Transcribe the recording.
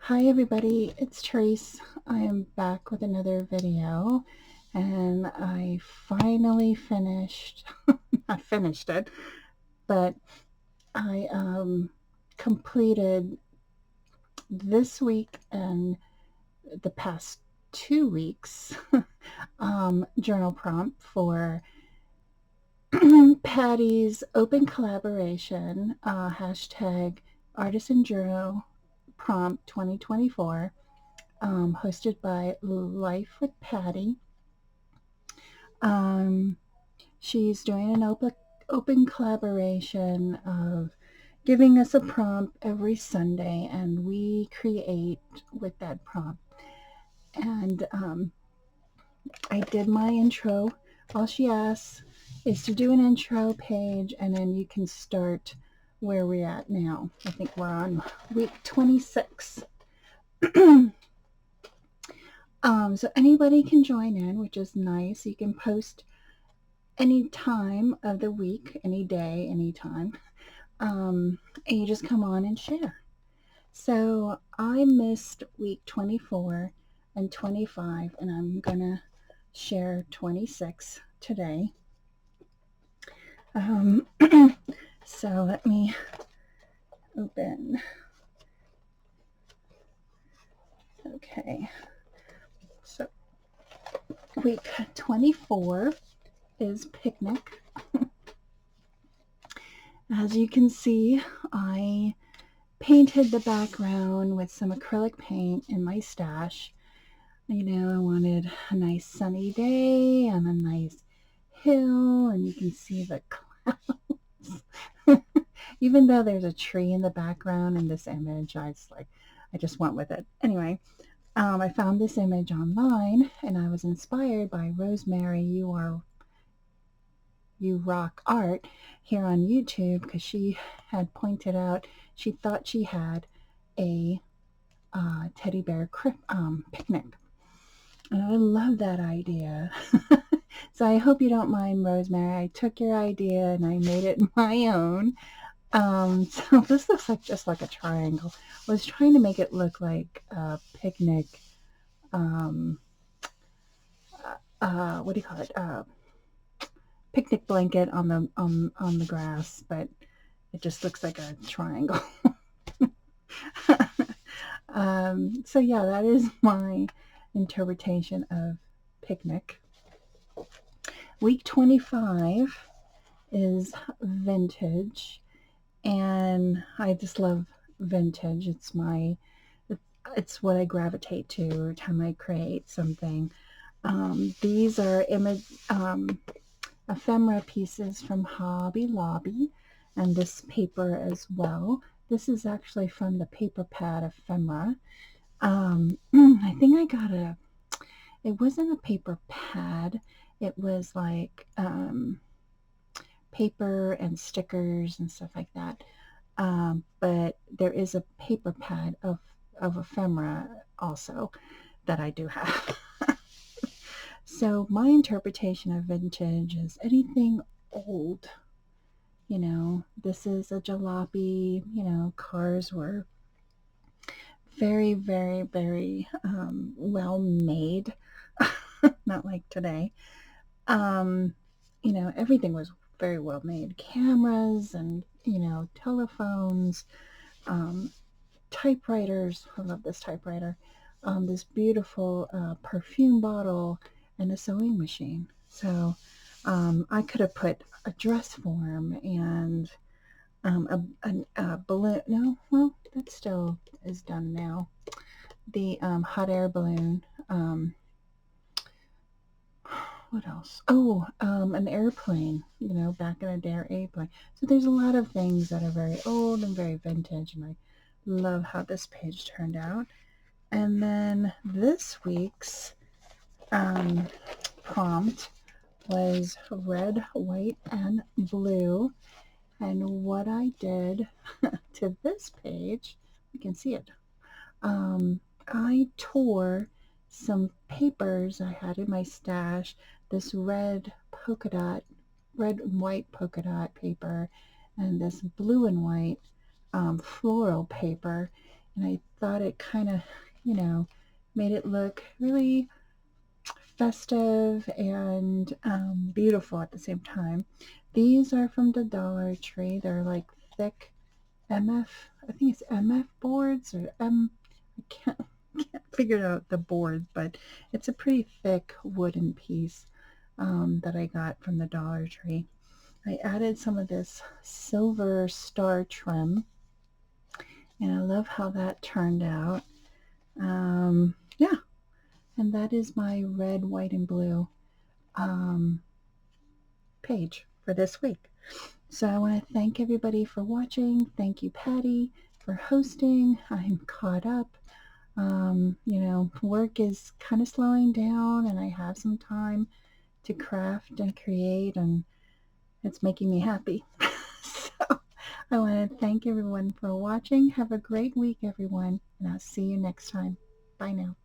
Hi everybody, it's Tereese. I am back with another video and I finally finished, not finished it, but I completed this week and the past 2 weeks journal prompt for Patty's open collaboration, hashtag Artisan Journal Prompt 2024. Hosted by Life with Patti. Um, she's doing an open collaboration of giving us a prompt every Sunday, and we create with that prompt. And I did my intro. All she asks is to do an intro page, and then you can start where we're at now. I think we're on week 26. So anybody can join in, which is nice. You can post any time of the week, any day, any time, and you just come on and share. So I missed week 24 and 25, and I'm gonna share 26 today. So let me open. Okay. So week 24 is picnic. As you can see, I painted the background with some acrylic paint in my stash. You know, I wanted a nice sunny day and a nice hill, and you can see the clouds. Even though there's a tree in the background in this image, I just went with it. Anyway, I found this image online, and I was inspired by Rosemary You Rock Art here on YouTube, because she had pointed out she thought she had a teddy bear picnic. And I love that idea. So I hope you don't mind, Rosemary. I took your idea and I made it my own. So this looks like just like a triangle. I was trying to make it look like a picnic. What do you call it? Picnic blanket on the grass, but it just looks like a triangle. So yeah, that is my interpretation of picnic. Week 25 is vintage, and I just love vintage. It's what I gravitate to every time I create something. These are ephemera pieces from Hobby Lobby, and this paper as well. This is actually from the paper pad ephemera. I think I got it wasn't a paper pad. It was like paper and stickers and stuff like that. But there is a paper pad of ephemera also that I do have. So my interpretation of vintage is anything old. You know, this is a jalopy. You know, cars were very, very, very well made. Not like today. You know, everything was very well made. Cameras and, you know, telephones, typewriters. I love this typewriter. This beautiful perfume bottle and a sewing machine. So I could have put a dress form and a balloon. No, well, that still is done now. The hot air balloon. What else? Oh, an airplane. You know, back in the day, airplane. So there's a lot of things that are very old and very vintage, and I love how this page turned out. And then this week's prompt was red, white, and blue. And what I did to this page, you can see it. I tore some papers I had in my stash, this red and white polka dot paper, and this blue and white floral paper, and I thought it kind of, made it look really festive and beautiful at the same time. These are from the Dollar Tree. They're like thick I think it's MF boards or I can't figure out the board, but it's a pretty thick wooden piece that I got from the Dollar Tree. I added some of this silver star trim, and I love how that turned out. Yeah, and that is my red, white, and blue um, page for this week. So I want to thank everybody for watching. Thank you, Patti, for hosting. I'm caught up. Work is kind of slowing down, and I have some time to craft and create, and it's making me happy. So I want to thank everyone for watching. Have a great week, everyone, and I'll see you next time. Bye now.